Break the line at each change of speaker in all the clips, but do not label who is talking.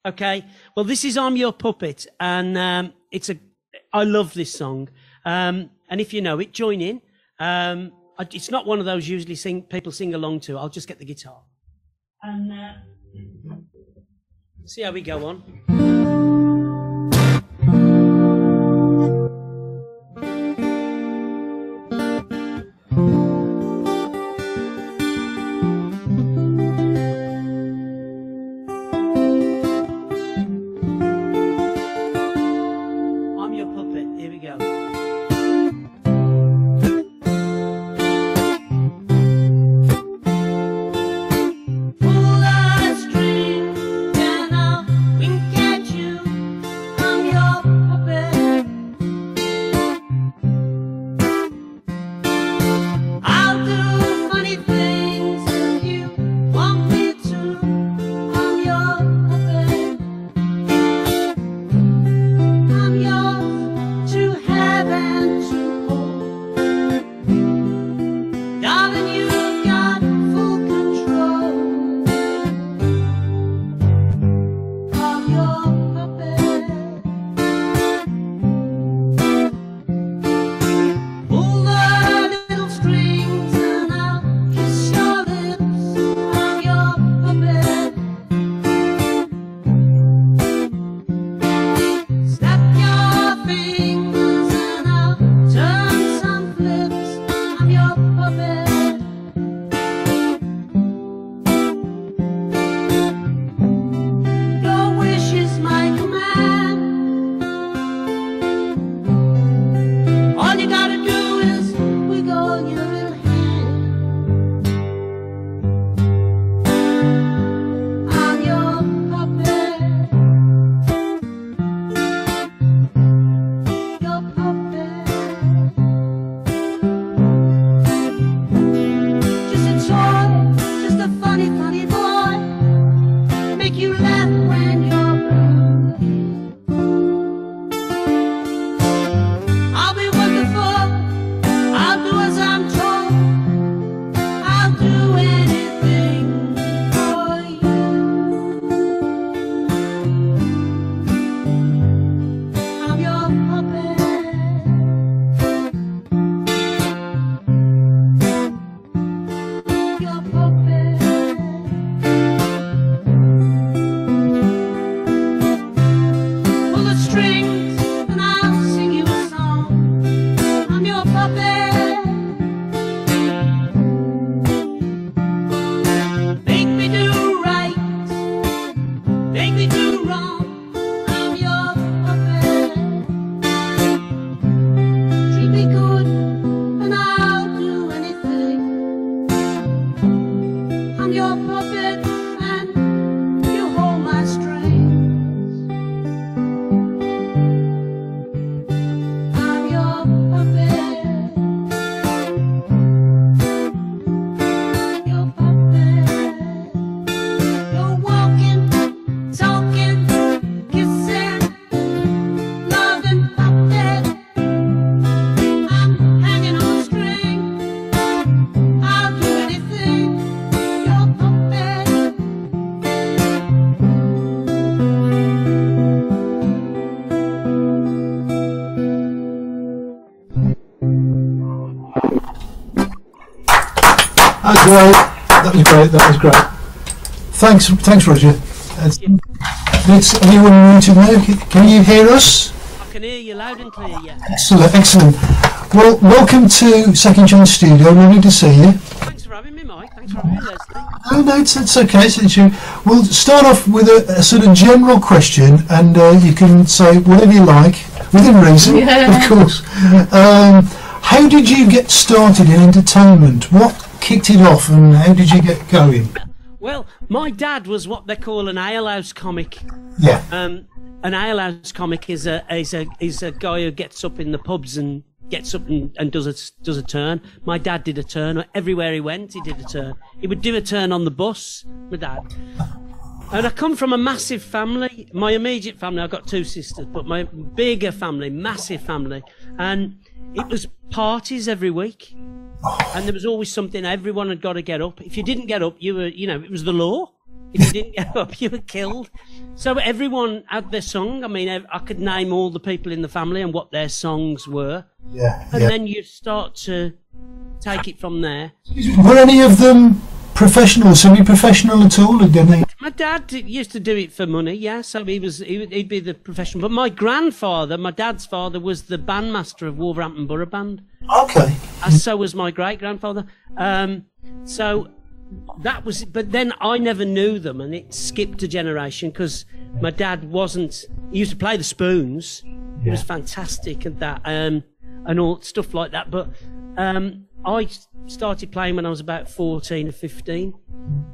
Okay. Well, this is "I'm Your Puppet," and I love this song. And if you know it, join in. It's not one of those usually people sing along to. I'll just get the guitar and see how we go on. I'm your puppet. Here we go.
Great. That was great. That was great. Thanks, Roger. It's anyone muted now? Can you hear us?
I can hear you loud and clear. Yeah.
Excellent, excellent. Well, welcome to Second Chance Studio. Lovely to see you.
Thanks for having me, Mike. Thanks for having me, Leslie.
Oh no, it's okay. We'll start off with a sort of general question, and you can say whatever you like within reason, of course. How did you get started in entertainment? What kicked it off, and how did you get going?
Well, my dad was what they call an alehouse comic.
Yeah.
An alehouse comic is a guy who gets up in the pubs and gets up and does a turn. My dad did a turn everywhere he went. He did a turn. He would do a turn on the bus. My dad. And I come from a massive family. My immediate family, I've got 2 sisters, but my bigger family, massive family, and it was parties every week. And there was always something. Everyone had got to get up. If you didn't get up, you were, it was the law. If you didn't go up, you were killed. So everyone had their song. I mean, I could name all the people in the family and what their songs were.
Yeah.
And then you start to take it from there.
Were any of them professional, semi-professional at all?
My dad used to do it for money, yeah. So he'd be the professional. But my grandfather, my dad's father, was the bandmaster of Wolverhampton Borough Band.
Okay.
And so was my great-grandfather. So that was, but then I never knew them, and it skipped a generation because my dad wasn't. He used to play the spoons. He was fantastic at that, and all stuff like that. But I started playing when I was about 14 or 15,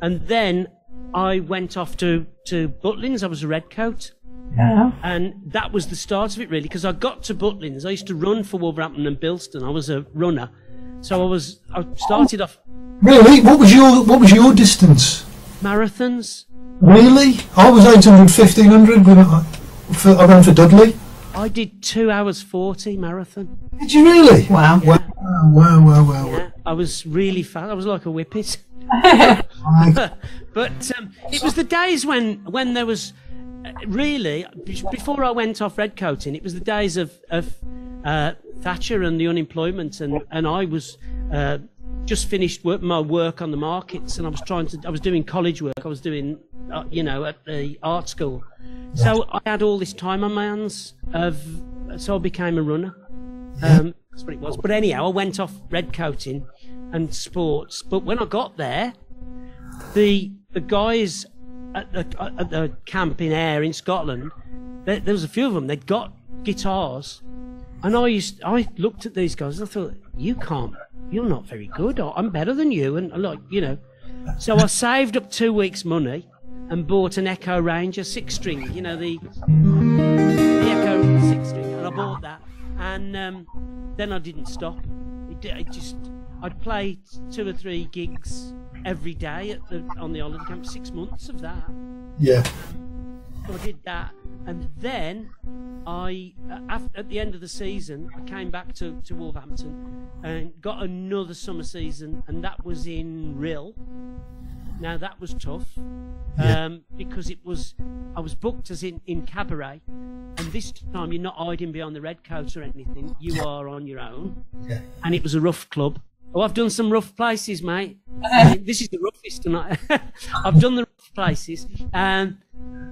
and then I went off to Butlins. I was a redcoat.
Yeah.
And that was the start of it, really, because I got to Butlins. I used to run for Wolverhampton and Bilston. I was a runner, so I started off.
Really? What was your distance?
Marathons.
Really? I was 800, 1500 when I ran for Dudley.
I did 2 hours 40 marathon.
Did you really?
Wow.
Wow.
Yeah, I was really fast. I was like a whippet. But it was the days when there was really, before I went off redcoating, it was the days of Thatcher and the unemployment, and I was just finished my work on the markets, and I was doing college work. I was doing at the art school. So I had all this time on my hands so I became a runner. That's what it was. But anyhow, I went off redcoating and sports. But when I got there, the guys at the camp in Ayr in Scotland, there was a few of them. They'd got guitars, and I looked at these guys and I thought, you're not very good. I'm better than you, and So I saved up 2 weeks' money and bought an Echo Ranger 6-string. The Echo 6-string, and I bought that, and then I didn't stop. I'd play 2 or 3 gigs every day on the holiday camp. 6 months of that.
Yeah.
So I did that, and then at the end of the season, I came back to Wolverhampton and got another summer season, and that was in Rhyl. Now that was tough, because I was booked as in cabaret, and this time you're not hiding behind the red coat or anything. You are on your own, and it was a rough club. Oh, I've done some rough places, mate. This is the roughest tonight. I've done the rough places, and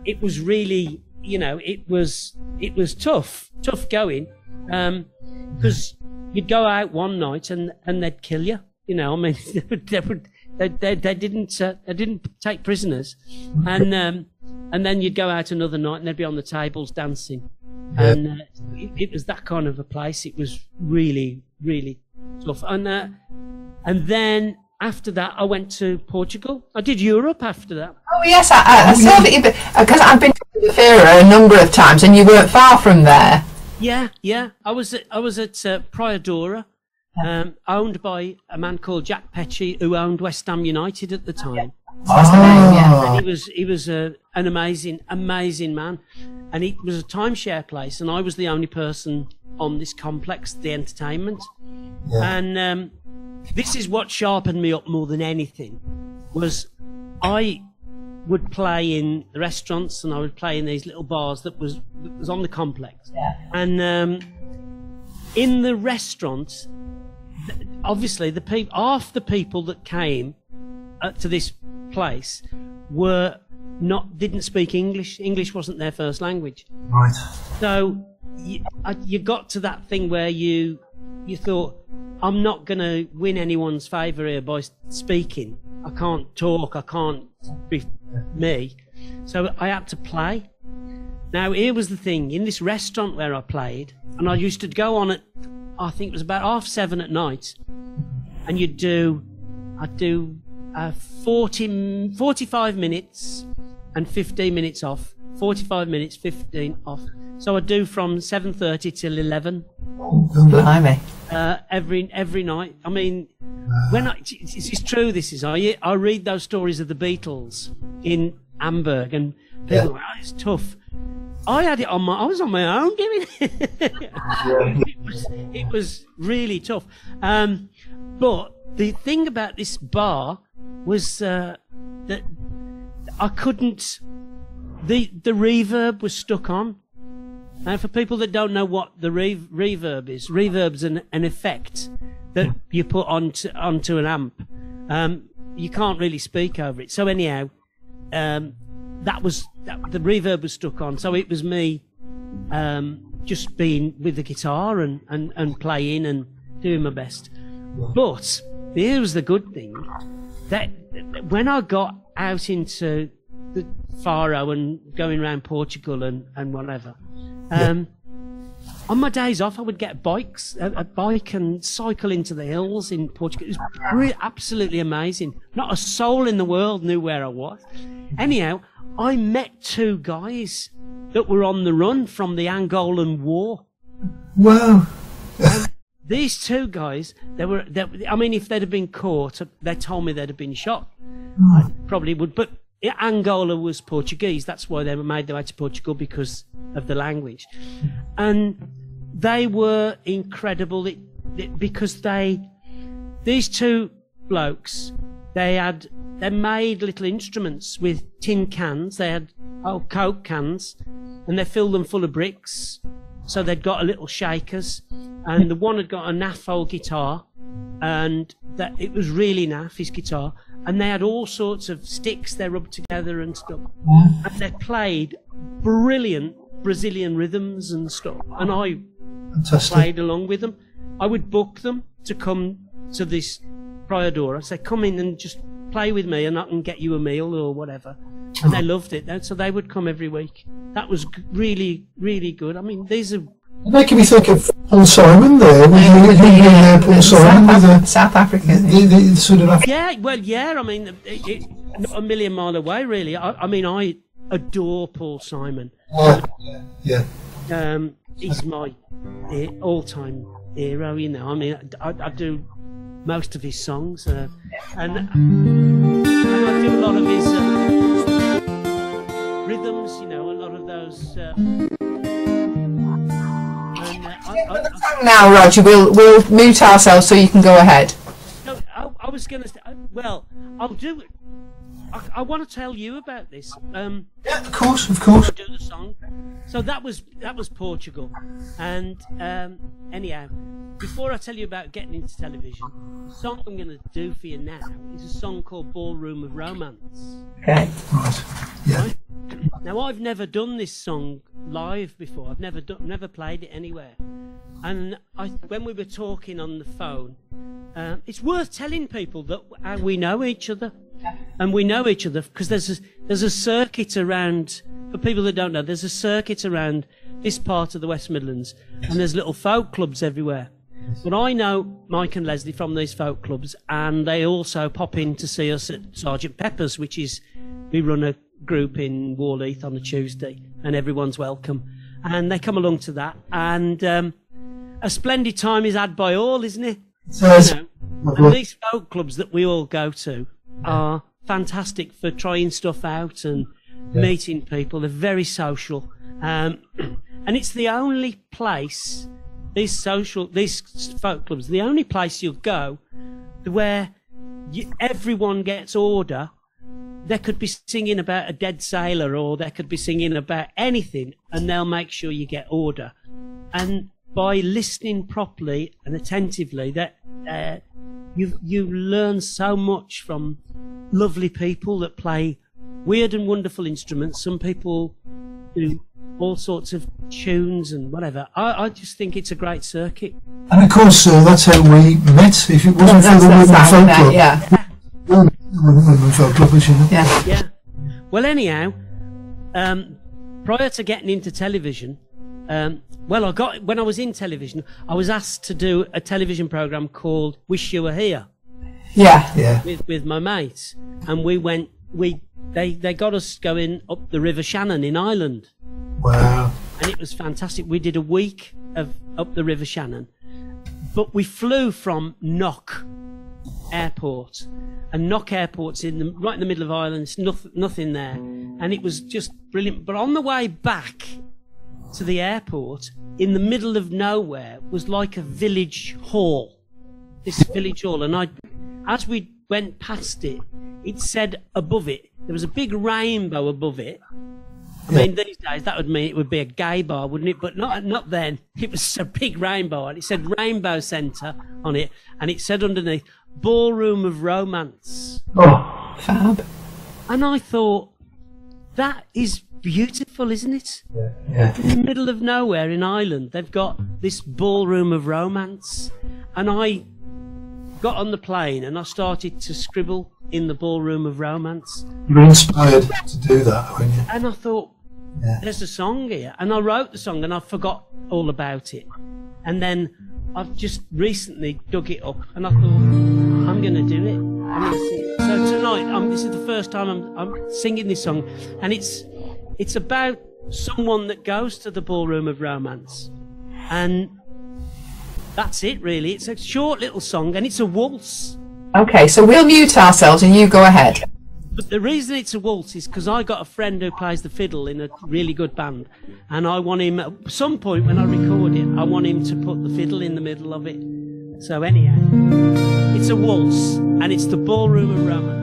it was really, it was tough going, because you'd go out one night and they'd kill you. I mean, they didn't take prisoners, and then you'd go out another night and they'd be on the tables dancing, and it was that kind of a place. It was really, really tough, and then after that I went to Portugal. I did Europe after that.
Oh yes, I saw that, because I've been to the Fira a number of times, and you weren't far from there.
Yeah. I was at Priadora. Owned by a man called Jack Petchey, who owned West Ham United at the time.
That's the name, yeah.
And he was an amazing man, and it was a timeshare place, and I was the only person on this complex, the entertainment. And this is what sharpened me up more than anything, was I would play in the restaurants, and I would play in these little bars that was on the complex. And in the restaurants, obviously half the people that came to this place didn't speak English. English wasn't their first language.
Right.
So you got to that thing where you thought, I'm not going to win anyone's favour here by speaking. I can't talk. I can't be me. So I had to play. Now here was the thing. In this restaurant where I played, and I used to go on at, I think it was about 7:30 at night, and I'd do 45 minutes and 15 minutes off, 45 minutes, 15 off. So I'd do from 7:30 till 11.
Blimey.
Every night. I mean, it's true. This is I read those stories of the Beatles in Hamburg, and people go, oh, it's tough. I was on my own doing it. It was really tough. But the thing about this bar was that I couldn't. The reverb was stuck on. Now, for people that don't know what the reverb is, reverb's an effect that you put onto an amp. You can't really speak over it. So anyhow, the reverb was stuck on. So it was me just being with the guitar and playing and doing my best. But here was the good thing, that when I got out into the Faro and going around Portugal and whatever, on my days off I would get a bike and cycle into the hills in Portugal. It was really, absolutely amazing. Not a soul in the world knew where I was. Anyhow, I met two guys that were on the run from the Angolan War.
Wow.
These two guys, I mean, if they'd have been caught, they told me they'd have been shot. I probably would, but Angola was Portuguese. That's why they were made their way to Portugal, because of the language. And they were incredible because these two blokes, they made little instruments with tin cans. They had Coke cans, and they filled them full of bricks. So they'd got a little shakers, and the one had got a naff old guitar, and that it was really naff, his guitar. And they had all sorts of sticks they rubbed together and stuff. And they played brilliant Brazilian rhythms and stuff. And I played along with them. I would book them to come to this Praiadora. Say, come in and just play with me and I can get you a meal or whatever. And they loved it. So they would come every week. That was really, really good. I mean, these are...
Making me think of Paul Simon there. Paul Simon,
South African.
The sort of
yeah, well, yeah. I mean, not a million mile away, really. I mean, I adore Paul Simon.
Yeah.
He's my all-time hero. You know, I mean, I do most of his songs, and I do a lot of his rhythms. You know, a lot of those.
Now, Roger, we'll mute ourselves so you can go ahead.
No, I was going to say, well, I'll do it. I want to tell you about this.
Yeah, of course. I'll
do the song. So that was Portugal. And anyhow, before I tell you about getting into television, the song I'm going to do for you now is a song called Ballroom of Romance.
Okay.
Right. Yeah.
Right? Now, I've never done this song live before. I've never played it anywhere. And when we were talking on the phone, it's worth telling people that we know each other. And we know each other because there's a circuit around, for people that don't know, there's a circuit around this part of the West Midlands, and there's little folk clubs everywhere. But I know Mike and Leslie from these folk clubs, and they also pop in to see us at Sergeant Pepper's, which is, we run a group in Warleith on a Tuesday, and everyone's welcome. And they come along to that, and a splendid time is had by all, isn't it? You know? And these folk clubs that we all go to are fantastic for trying stuff out and meeting people. They're very social, and it's the only place, these folk clubs, the only place you'll go where everyone gets order. They could be singing about a dead sailor, or they could be singing about anything, and they'll make sure you get order. And by listening properly and attentively, that you learn so much from lovely people that play weird and wonderful instruments. Some people do all sorts of tunes and whatever. I just think it's a great circuit.
And of course, that's how we met. If it wasn't for the Women Folk Club, Women Folk Club, was, you know?
Yeah. Well, anyhow, prior to getting into television, when I was in television, I was asked to do a television program called Wish You Were Here.
Yeah.
With my mates, and they got us going up the River Shannon in Ireland.
Wow.
And it was fantastic. We did a week of up the River Shannon, but we flew from Knock Airport, and Knock Airport's right in the middle of Ireland. It's nothing there, and it was just brilliant. But on the way back to the airport, in the middle of nowhere, was like a village hall. This village hall, and went past it, it said above it, there was a big rainbow above it. I mean, these days that would mean it would be a gay bar, wouldn't it? But not then. It was a big rainbow, and it said Rainbow Centre on it, and it said underneath, Ballroom of Romance.
Oh, fab.
And I thought, that is beautiful, isn't it?
Yeah.
In the middle of nowhere in Ireland, they've got this Ballroom of Romance. And I got on the plane and I started to scribble in the Ballroom of Romance.
You were inspired to do that, weren't you?
And I thought, there's a song here. And I wrote the song and I forgot all about it. And then I've just recently dug it up and I thought, I'm going to do it. I'm going to sing it. So tonight, this is the first time I'm singing this song. And it's about someone that goes to the Ballroom of Romance. And that's it, really. It's a short little song and it's a waltz.
Okay, so we'll mute ourselves and you go ahead.
But the reason it's a waltz is because I got a friend who plays the fiddle in a really good band, and I want him, at some point when I record it, I want him to put the fiddle in the middle of it. So anyhow, it's a waltz, and it's the Ballroom of Romance.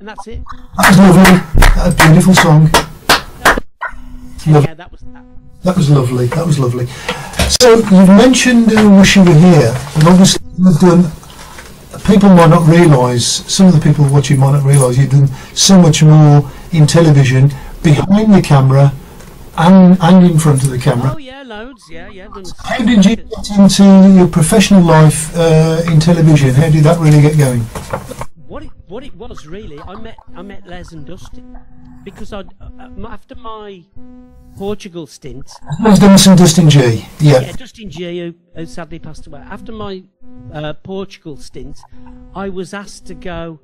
That's it.
That was lovely. A beautiful song.
Yeah, that was that.
That was lovely. That was lovely. So you've mentioned Wish You Were Here, and obviously you've done. People might not realise. Some of the people watching might not realise you've done so much more in television, behind the camera, and in front of the camera.
Oh yeah, loads. Yeah.
How did you get into your professional life in television? How did that really get going?
What it was really, I met Les and Dusty because after my Portugal stint.
Les Dennis and Dustin G.
Yeah, Dustin G, who sadly passed away. After my Portugal stint, I was asked to go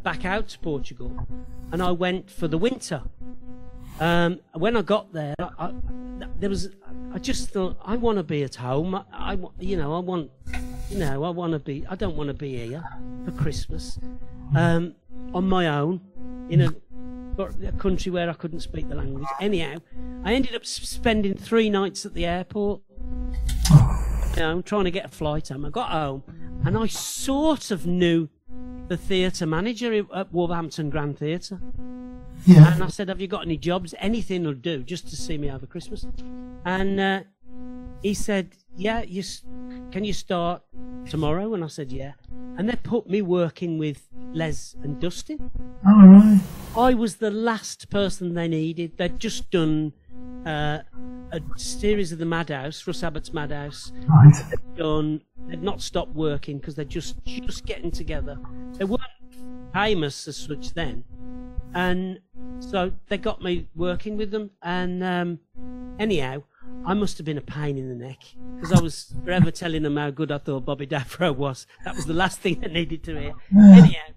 back out to Portugal, and I went for the winter. When I got there, I just thought I want to be at home. I don't want to be here for Christmas. On my own in a country where I couldn't speak the language. Anyhow, I ended up spending 3 nights at the airport. I'm trying to get a flight home. I got home and I sort of knew the theatre manager at Wolverhampton Grand Theatre.
Yeah.
And I said, have you got any jobs? Anything will do, just to see me over Christmas. And he said, yeah, can you start tomorrow? And I said, yeah. And they put me working with Les and Dustin.
All right.
I was the last person they needed. They'd just done a series of the Madhouse, Russ Abbott's Madhouse.
Right.
They'd not stopped working because they're just getting together. They weren't famous as such then. And so they got me working with them. And anyhow, I must have been a pain in the neck because I was forever telling them how good I thought Bobby Daffro was. That was the last thing they needed to hear. Anyhow,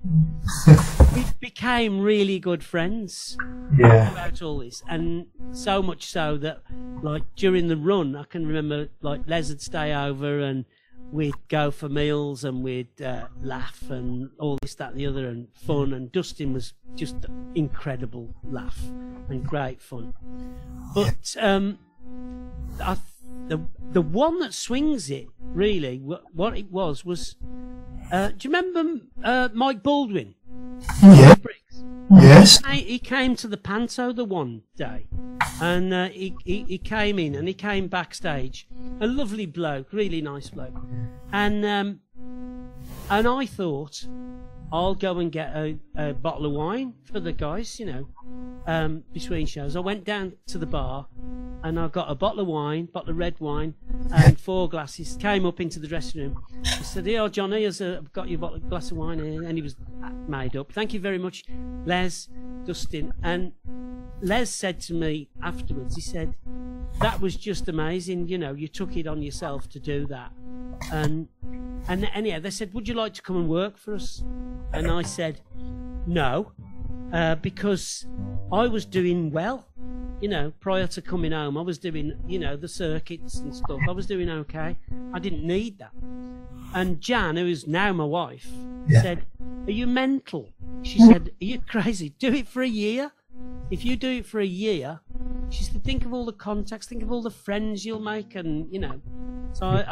we became really good friends about all this, and so much so that, like, during the run, I can remember, like, Les would stay over and we'd go for meals and we'd laugh and all this, that, and the other, and fun. And Dustin was just incredible laugh and great fun. But the one that swings it, really, what it was, do you remember Mike Baldwin?
Yeah. Yes.
He came to the Panto the one day, and he came in and he came backstage. A lovely bloke, really nice bloke, and I thought, I'll go and get a bottle of wine for the guys, you know, between shows. I went down to the bar and I got a bottle of red wine, and 4 glasses. Came up into the dressing room. I said, "Here, Johnny, I've got you a glass of wine here," and he was made up. "Thank you very much, Les, Dustin." And Les said to me afterwards, he said, "That was just amazing. You know, you took it on yourself to do that." And anyhow, they said, "Would you like to come and work for us?" And I said, "No," because I was doing well. You know, prior to coming home, I was doing, you know, the circuits and stuff. I was doing okay. I didn't need that. And Jan, who is now my wife, said, "Are you mental?" She said, "Are you crazy? Do it for a year. If you do it for a year," she said, "think of all the contacts, think of all the friends you'll make," and, you know. So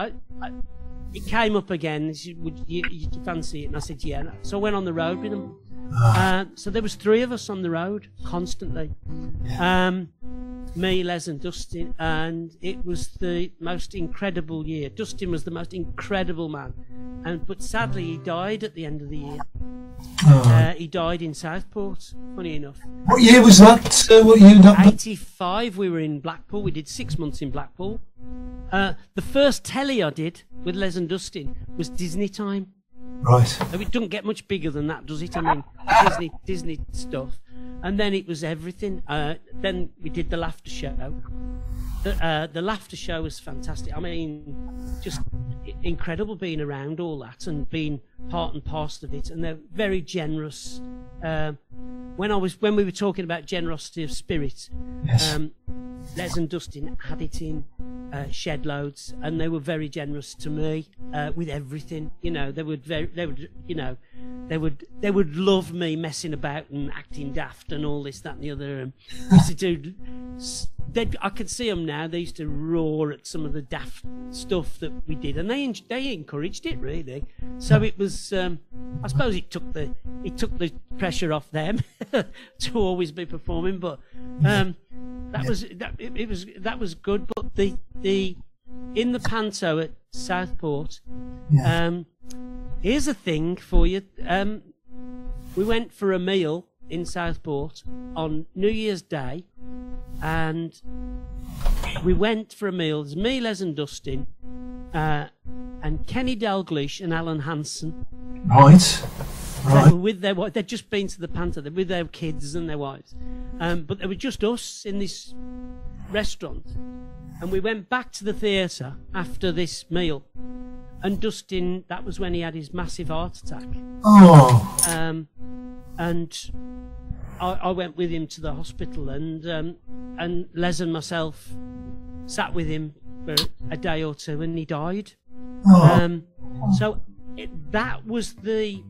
it came up again. She said, would you fancy it? And I said, yeah. So I went on the road with them. So there was 3 of us on the road constantly. Me, Les and Dustin, and it was the most incredible year. Dustin was the most incredible man, but sadly he died at the end of the year. He died in Southport, funny enough.
What year was that? What year?
85. We were in Blackpool. We did 6 months in Blackpool. The first telly I did with Les and Dustin was Disney Time.
Right.
It doesn't get much bigger than that, does it? I mean, Disney stuff. And then it was everything. Then we did the Laughter Show. The Laughter Show was fantastic. I mean, just incredible being around all that and being part and parcel of it. And they're very generous. When we were talking about generosity of spirit, Les and Dustin had it in shed loads, and they were very generous to me with everything. You know, they would love me messing about and acting daft and all this, that, and the other. And used to do. I could see them now. They used to roar at some of the daft stuff that we did, and they encouraged it, really. So it was. I suppose it took the pressure off them to always be performing, but that was good. But the in the Panto at Southport, here's a thing for you. We went for a meal in Southport on New Year's Day, and we went for a meal. There's me, Les and Dustin, and Kenny Dalglish and Alan Hansen.
Right.
They were with their wives. They'd just been to the Panto. They were with their kids and their wives. But they were just us in this restaurant. And we went back to the theatre after this meal. And Dustin, that was when he had his massive heart attack.
Oh.
And I went with him to the hospital, and Les and myself sat with him for a day or two, and he died.
Oh.
That was the...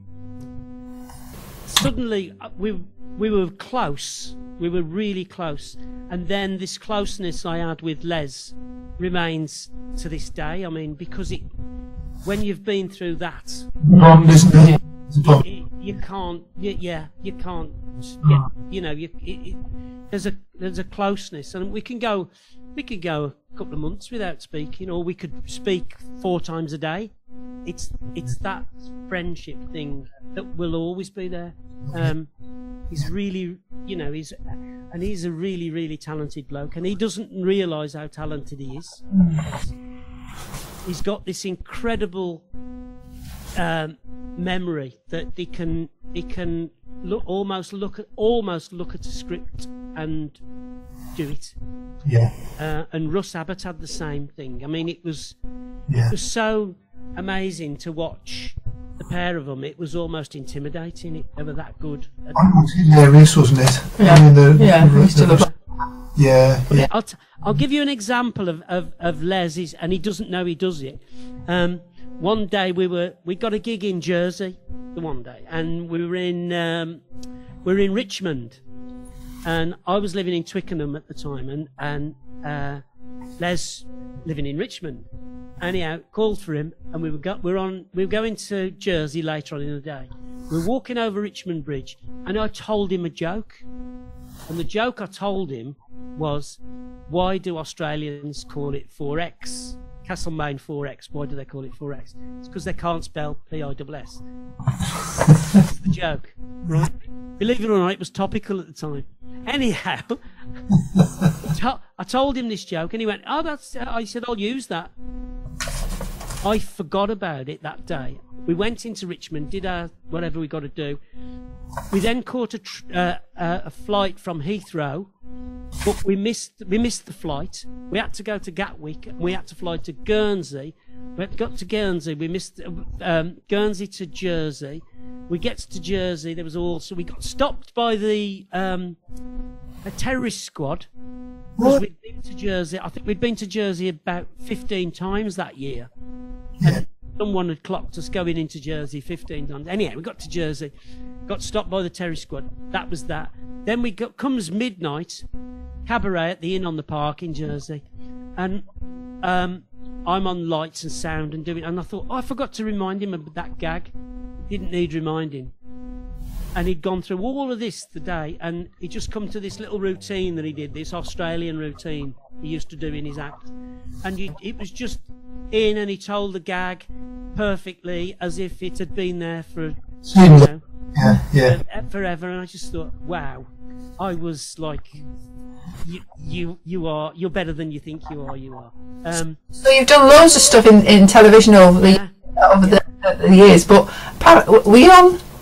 Suddenly, we were close. We were really close. And then this closeness I had with Les remains to this day. I mean, because when you've been through that,
Bond, isn't it? It's a bond.
you can't. Yeah, you can't. You know, there's a closeness, and we can go a couple of months without speaking, or we could speak 4 times a day. It's that friendship thing that will always be there. He's really, you know, he's a really, really talented bloke, and he doesn't realise how talented he is. He's got this incredible memory that he can almost look at a script and do it.
Yeah.
And Russ Abbott had the same thing. I mean, it was so amazing to watch the pair of them. It was almost intimidating. They were that good.
It was hilarious, wasn't it?
Yeah.
I mean,
Yeah.
I'll give you an example of Les, and he doesn't know he does it. One day we got a gig in Jersey, one day, and we were in Richmond, and I was living in Twickenham at the time, and Les living in Richmond. Anyhow, called for him, and we were going to Jersey later on in the day. We were walking over Richmond Bridge, and I told him a joke, and the joke I told him was, why do Australians call it 4X? Castlemaine 4X. Why do they call it 4X? It's because they can't spell P-I-S-S. That's the joke, right? Believe it or not, it was topical at the time. Anyhow, I told him this joke, and he went, "Oh, that's." I said, "I'll use that." I forgot about it that day. We went into Richmond, did our whatever we got to do. We then caught a flight from Heathrow, but we missed the flight. We had to go to Gatwick, and we had to fly to Guernsey. We got to Guernsey. We missed Guernsey to Jersey. We get to Jersey. We got stopped by a terrorist squad. Because we'd been to Jersey. I think we'd been to Jersey about 15 times that year.
Yeah.
Someone had clocked us going into Jersey 15 times. Anyhow, we got to Jersey, got stopped by the terrorist squad. That was that. Then comes midnight, cabaret at the Inn on the Park in Jersey, and I'm on lights and sound and doing. And I thought, I forgot to remind him of that gag. Didn't need reminding. And he'd gone through all of this the day, and he'd just come to this little routine that he did, this Australian routine he used to do in his act. And it was just in, and he told the gag perfectly as if it had been there for forever. And I just thought, wow, I was like, you're better than you think you are.
So you've done loads of stuff in television over the years, but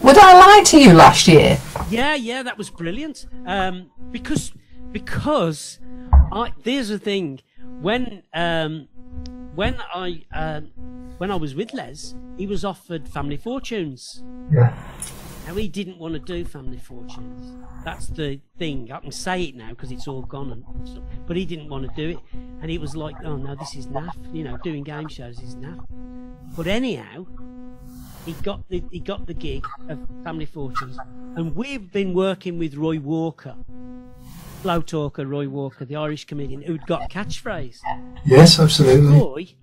Would I Lie to You last year?
Yeah, that was brilliant. Because there's the thing, when I was with Les, he was offered Family Fortunes.
Yeah.
Now, he didn't want to do Family Fortunes. That's the thing. I can say it now because it's all gone and stuff. But he didn't want to do it, and he was like, "Oh no, this is naff. You know, doing game shows is naff." But anyhow, he got the gig of Family Fortunes, and we've been working with Roy Walker, Slow Talker Roy Walker, the Irish comedian who'd got Catchphrase.
Yes, absolutely.
Roy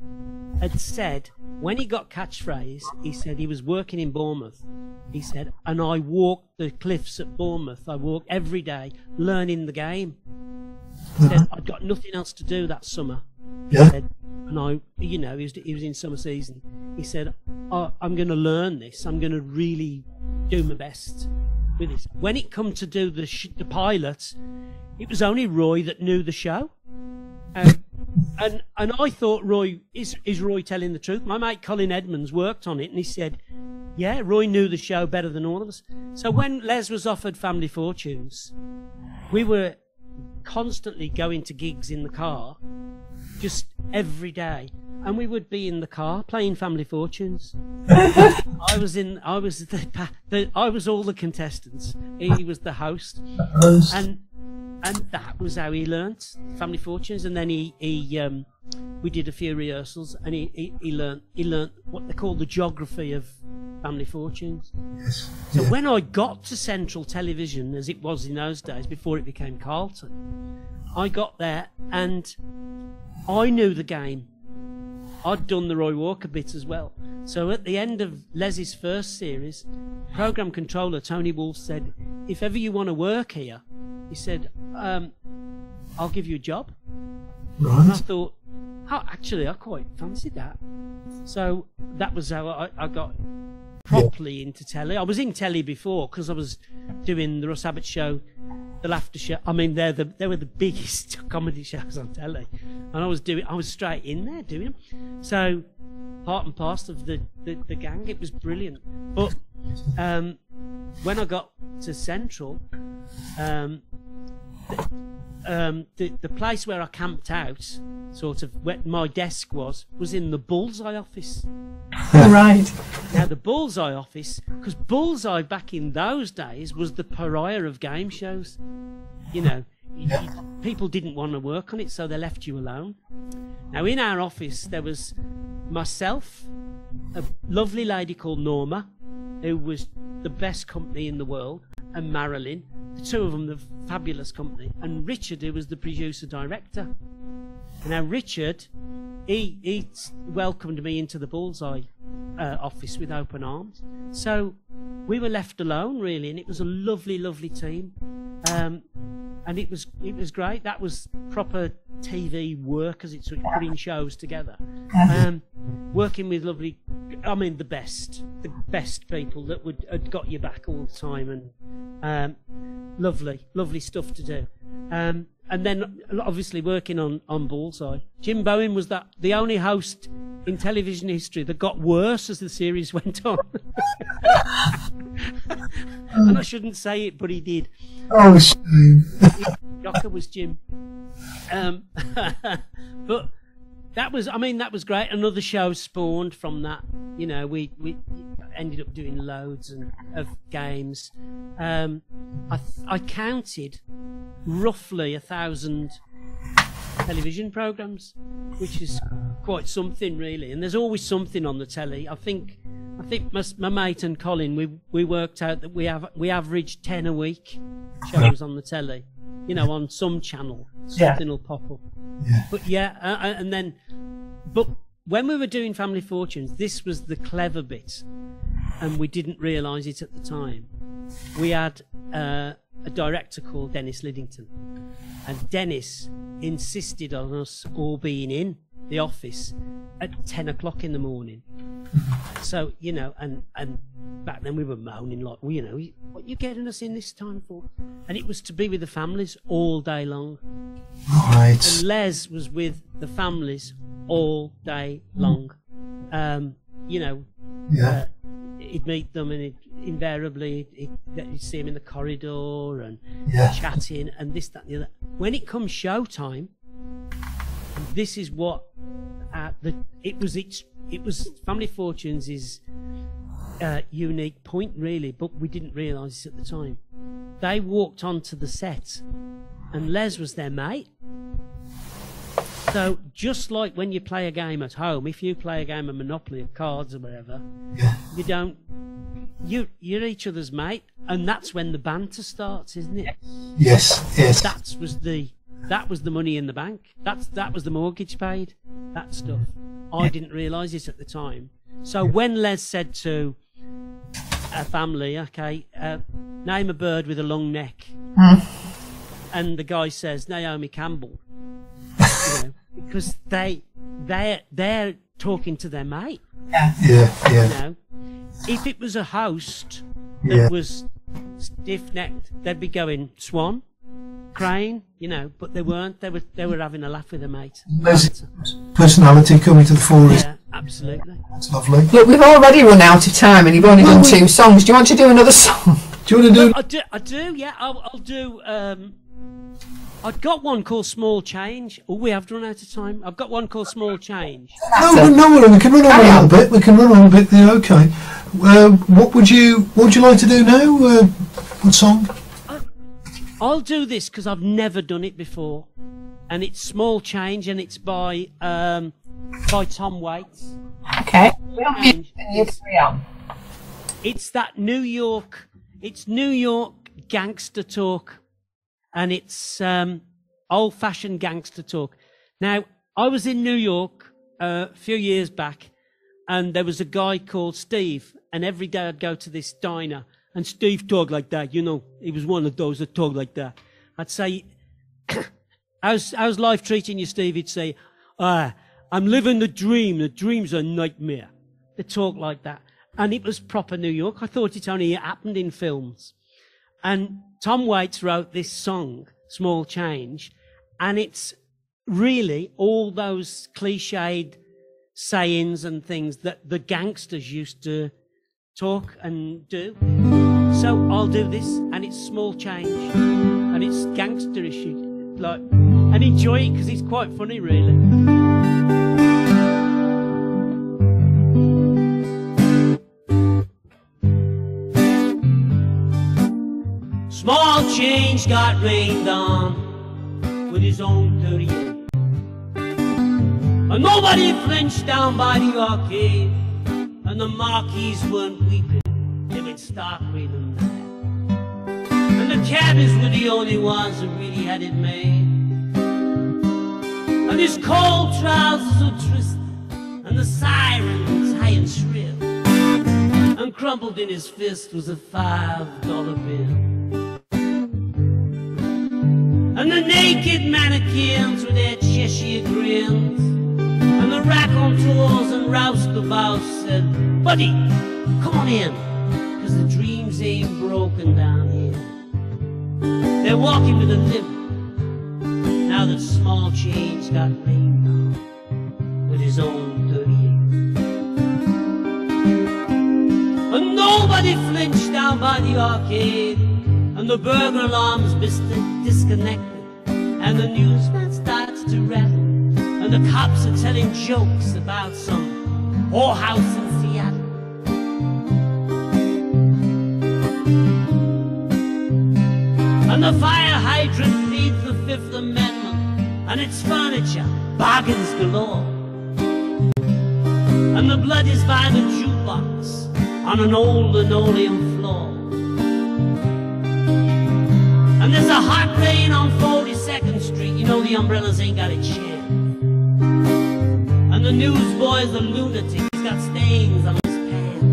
had said when he got Catchphrase, he said he was working in Bournemouth. He said, and I walked the cliffs at Bournemouth. I walked every day learning the game. He said, I'd got nothing else to do that summer.
Yeah.
He said, and he was in summer season. He said, I'm going to learn this. I'm going to really do my best with this. When it come to do the pilot, it was only Roy that knew the show. And I thought, Roy, is Roy telling the truth? My mate Colin Edmonds worked on it, and he said, yeah, Roy knew the show better than all of us. So when Les was offered Family Fortunes, we were constantly going to gigs in the car, just every day, and we would be in the car playing Family Fortunes. I was all the contestants. He was the host, and that was how he learnt Family Fortunes. And then we did a few rehearsals, and he learnt what they call the geography of Family Fortunes.
Yes.
So when I got to Central Television, as it was in those days before it became Carlton, I got there and I knew the game. I'd done the Roy Walker bit as well. So at the end of Les's first series, program controller Tony Wolfe said, if ever you want to work here, he said, I'll give you a job.
Right.
And I thought, oh, actually, I quite fancied that. So that was how I got properly into telly. I was in telly before because I was doing the Russ Abbott Show, the Laughter Show. I mean, they were the biggest comedy shows on telly, and I was straight in there doing them. So part and parcel of the gang, it was brilliant. But when I got to Central, the place where I camped out, sort of where my desk was in the Bullseye office.
Right.
Now the Bullseye office, because Bullseye back in those days was the pariah of game shows. You know, people didn't want to work on it, so they left you alone. Now in our office there was myself, a lovely lady called Norma, who was the best company in the world, and Marilyn, the two of them, the fabulous company, and Richard, who was the producer director. Now Richard, he welcomed me into the Bullseye office with open arms. So we were left alone really, and it was a lovely, lovely team, and it was great. That was proper TV work, as it's putting shows together, working with lovely, I mean the best people that had got your back all the time, and lovely stuff to do. And then obviously working on Bullseye. Jim Bowen was the only host in television history that got worse as the series went on. And I shouldn't say it, but he did.
Oh, shame.
Yocker was Jim. But that was great. Another show spawned from that. You know, we ended up doing loads of games. I counted roughly 1,000 television programs, which is quite something really. And there's always something on the telly. I think my mate and Colin, we worked out that we averaged 10 a week shows on the telly. You know, on some channel, something will pop up.
Yeah.
But when we were doing Family Fortunes, this was the clever bit, and we didn't realise it at the time. We had a director called Dennis Liddington, and Dennis insisted on us all being in the office at 10 o'clock in the morning. So, you know, and back then we were moaning like, well, you know, what you getting us in this time for? And it was to be with the families all day long.
Right.
And Les was with the families all day long. You know, he'd meet them, and invariably you'd see him in the corridor and chatting and this, that, and the other. When it comes showtime, this is what it was Family Fortunes is unique point really, but we didn't realise it at the time. They walked onto the set, and Les was their mate. So just like when you play a game at home, if you play a game of Monopoly or cards or whatever, you're each other's mate, and that's when the banter starts, isn't it?
Yes.
That was the money in the bank. That was the mortgage paid. That stuff. I didn't realise it at the time. So when Les said to a family, okay, name a bird with a long neck, and the guy says Naomi Campbell, you know, because they're talking to their mate.
You
know, if it was a host that was stiff-necked, they'd be going Swan, Crane, you know, but they weren't. They were having a laugh with a mate.
Personality coming to the fore.
Yeah, absolutely.
That's lovely.
Look, we've already run out of time, and you've only done 2 songs. Do you want to do another song?
Do you want to do?
I do. Yeah, I'll do. I've got one called Small Change. Oh, we have run out of time. I've got one called Small Change.
No, we can run on a little bit. We can run on a bit there. Okay. What would you like to do now? What song?
I'll do this because I've never done it before, and it's Small Change, and it's by Tom Waits.
Okay. You carry on.
It's that New York gangster talk, and it's old-fashioned gangster talk. Now, I was in New York a few years back, and there was a guy called Steve, and every day I'd go to this diner, and Steve talked like that, you know, he was one of those that talked like that. I'd say, how's life treating you, Steve? He'd say, I'm living the dream's a nightmare. They talk like that. And it was proper New York. I thought it only happened in films. And Tom Waits wrote this song, Small Change, and it's really all those cliched sayings and things that the gangsters used to talk and do. So I'll do this, and it's small change, and it's gangsterish, like, and enjoy it because it's quite funny, really. Small change got rained on with his own 38. And nobody flinched down by the arcade, and the marquees weren't weeping, they went stark reading that. And the cabbies were the only ones who really had it made. And his cold trousers were twisted, and the sirens high and shrill, and crumpled in his fist was a $5 bill. And the naked mannequins with their Cheshire grins, and the raconteurs and roustabouts said, buddy, come on in, cause the dreams ain't broken down here. They're walking with a limp, now that small change got rained on with his own 38. And nobody flinched down by the arcade, and the burglar alarms disconnected, and the newsman starts to rattle, and the cops are telling jokes about some whorehouse in Seattle. And the fire hydrant feeds the Fifth Amendment, and its furniture bargains galore. And the blood is by the jukebox on an old linoleum floor. And there's a hot rain on 42nd Street, you know the umbrellas ain't got a chance. And the newsboy's a lunatic, he's got stains on his pants.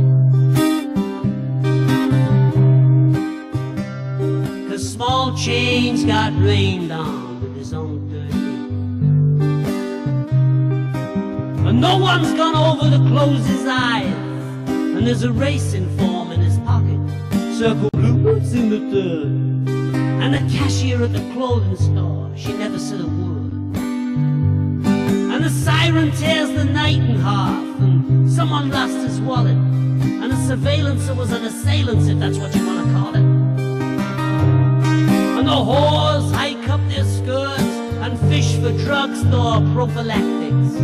Cause small change got rained on with his own 38. And no one's gone over to close his eyes, and there's a racing form in his pocket, circle blue boots in the third. And the cashier at the clothing store, she never said a word. And the siren tears the night in half, and someone lost his wallet, and a surveillancer was an assailant, if that's what you want to call it. And the whores hike up their skirts and fish for drugstore prophylactics.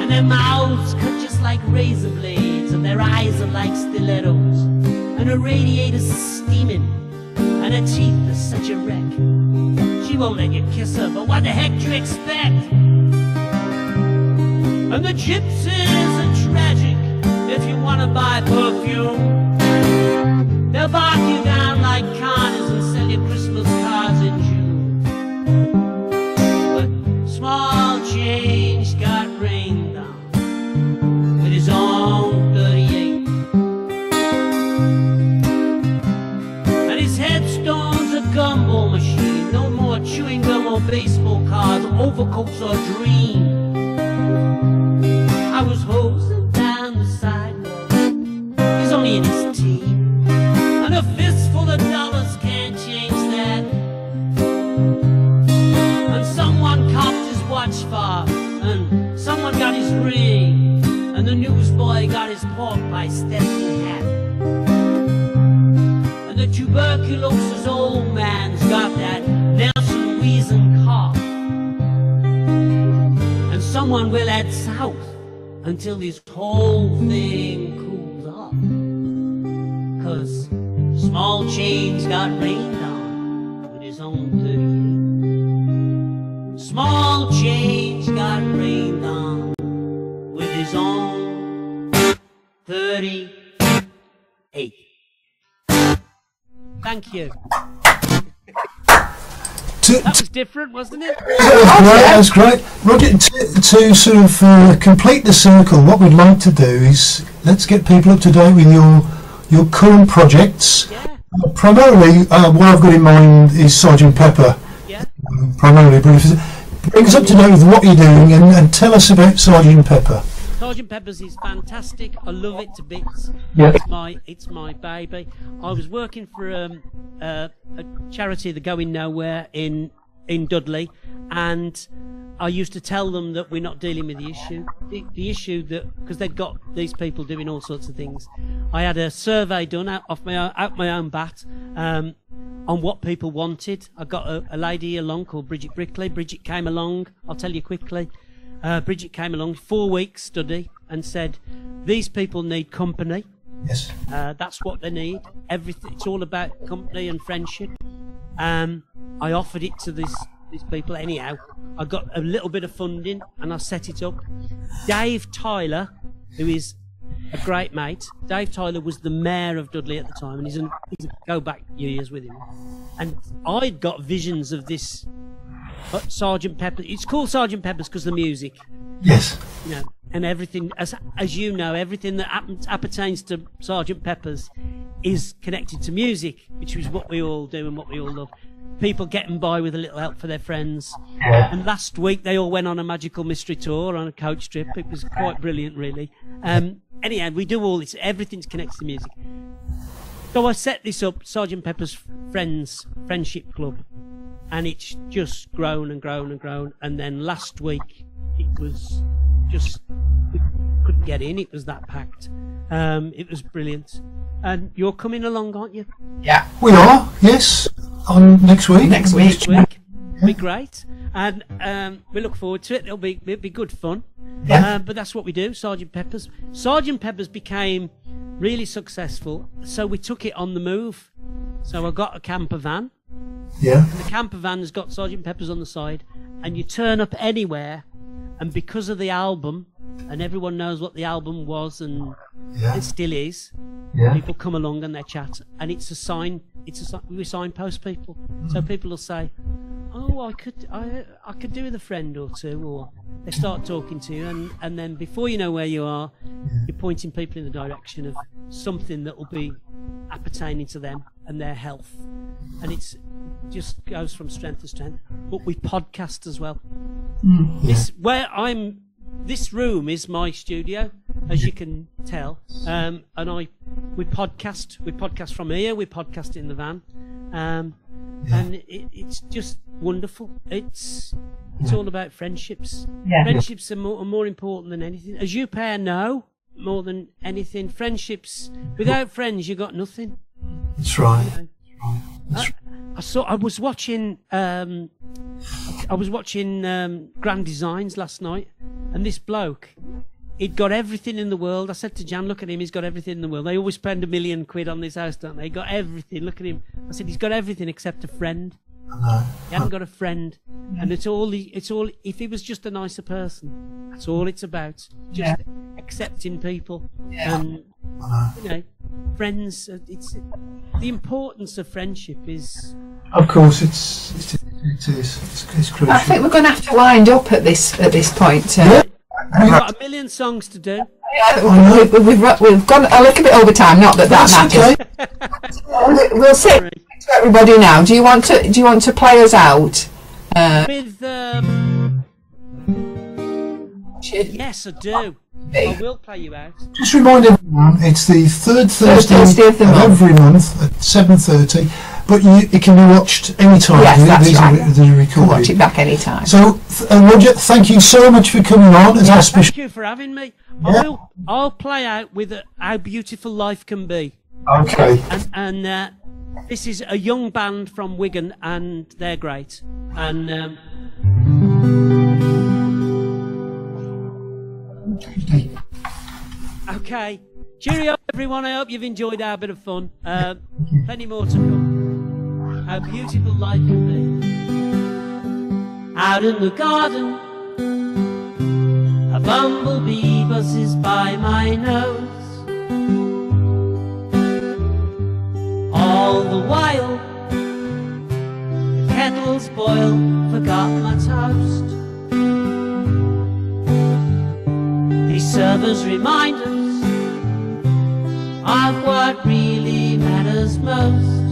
And their mouths cut just like razor blades, and their eyes are like stilettos, and her radiator's steaming, and her teeth are such a wreck. She won't let you kiss her, but what the heck do you expect? And the gypsies are tragic if you want to buy perfume. They'll bark you down like carners and sell you Christmas cards in June. But small change got rained on with his own 38. And his headstone's a gumball machine, no more chewing gum or baseball cards, overcoats or dreams. I was hosing down the sidewalk, he's only in his teens, and a fistful of dollars can't change that. And someone copped his watch fob, and someone got his ring, and the newsboy got his pork pie Stetson hat. And the tuberculosis old man's got that Nelson wheezing cough. And someone will head south until this whole thing cools off. 'Cause small change got rained on with his own 38. Small change got rained on with his own 38. Thank you. That was different, wasn't it?
That's great. Roger, to sort of complete the circle, what we'd like to do is let's get people up to date with your current projects.
Yeah.
Primarily, what I've got in mind is Sergeant Pepper.
Yeah.
Primarily, but bring us up to date with what you're doing and tell us about Sergeant Pepper.
Sergeant Pepper's is fantastic. I love it to bits.
Yeah.
It's my baby. I was working for a charity, the Going Nowhere in Dudley, and I used to tell them that we're not dealing with the issue. The issue that because they've got these people doing all sorts of things. I had a survey done out my own bat on what people wanted. I got a lady along called Bridget Brickley. Bridget came along. I'll tell you quickly. Bridget came along, 4 weeks study, and said, these people need company.
Yes.
That's what they need. Everything. It's all about company and friendship. I offered it to these people anyhow. I got a little bit of funding and I set it up. Dave Tyler, who is a great mate, Dave Tyler was the mayor of Dudley at the time, and he's go back years with him. And I'd got visions of this Sergeant Pepper. It's called Sergeant Pepper's because of the music.
Yes.
You know, and everything, as you know, everything that appertains to Sergeant Pepper's is connected to music, which is what we all do and what we all love. People getting by with a little help for their friends.
Yeah.
And last week they all went on a magical mystery tour on a coach trip. It was quite brilliant, really. Anyhow, we do all this. Everything's connected to music. So I set this up, Sergeant Pepper's Friendship Club, and it's just grown and grown and grown. And then last week it was just, we couldn't get in. It was that packed. It was brilliant. And you're coming along, aren't you?
Yeah.
We are, yes. On next week.
Next week.
It'll be great. And we look forward to it. It'll be good fun.
Yeah.
But that's what we do, Sergeant Pepper's. Sergeant Pepper's became really successful, so we took it on the move. So I got a camper van.
Yeah.
And the camper van has got Sergeant Pepper's on the side, and you turn up anywhere, and because of the album, and everyone knows what the album was, and it still is.
Yeah.
People come along and they chat, and it's a sign. We signpost people, so people will say, "Oh, I could do with a friend or two," or they start talking to you, and then before you know where you are, you're pointing people in the direction of something that will be appertaining to them and their health, and it's just goes from strength to strength. But we podcast as well. This room is my studio, as you can tell, and we podcast from here, we podcast in the van, and it's just wonderful. It's all about friendships.
Yeah.
Friendships are more important than anything, as you pair know. More than anything, friendships. Without friends, you got nothing.
That's right.
I was watching Grand Designs last night, and this bloke, he'd got everything in the world. I said to Jan, look at him, he's got everything in the world. They always spend £1 million on this house, don't they? He got everything. Look at him. I said, he's got everything except a friend. He hasn't got a friend, and it's all. If he was just a nicer person, that's all it's about. Just accepting people, and friends. It's the importance of friendship is.
Of course, it is. It's crucial.
I think we're going to have to wind up at this point.
We've got 1 million songs to do.
We've gone a little bit over time. Not that matters.
Okay.
We'll sit to everybody now. Do you want to play us out?
With yes, I do. I will play you out.
Just remind everyone, it's the third Thursday
of
every month at 7:30. But it can be watched anytime.
Yes, that's right.
They're recorded.
You can watch it back anytime.
So, Roger, thank you so much for coming on as our special.
Thank you for having me.
Yeah.
I'll play out with How Beautiful Life Can Be.
Okay.
And this is a young band from Wigan, and they're great. And okay. Cheerio, everyone. I hope you've enjoyed our bit of fun. Plenty more to come. How beautiful life can be. Out in the garden, a bumblebee buzzes by my nose. All the while, the kettle's boiled, forgot my toast. These servers remind us of what really matters most.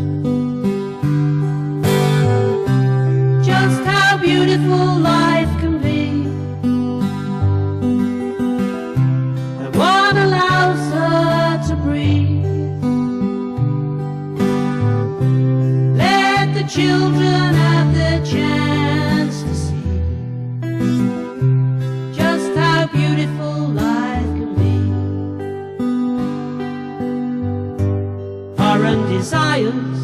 Just how beautiful life can be when one allows her to breathe. Let the children have the chance to see just how beautiful life can be. Foreign desires,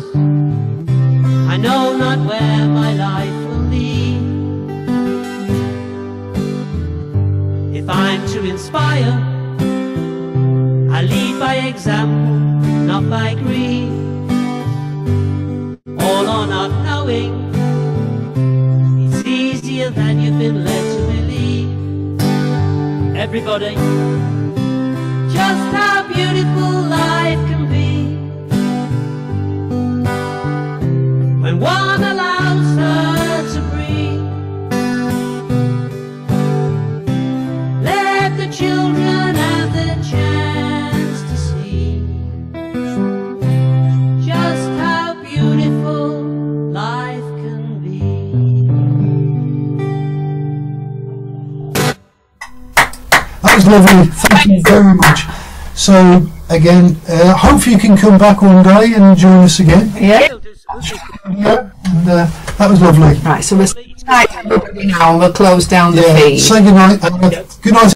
I know not where my life will lead. If I'm to inspire, I lead by example, not by greed. All or not knowing, it's easier than you've been led to believe. Everybody, just how beautiful life can be when one allows her to breathe. Let the children have the chance to see just how beautiful life can be.
That was lovely. Thank you very much. So again, hopefully you can come back one day and join us again.
Yeah.
Yeah, and that was lovely.
Right, so we'll say goodnight everybody now and we'll close down the feed.
Say goodnight. Good night.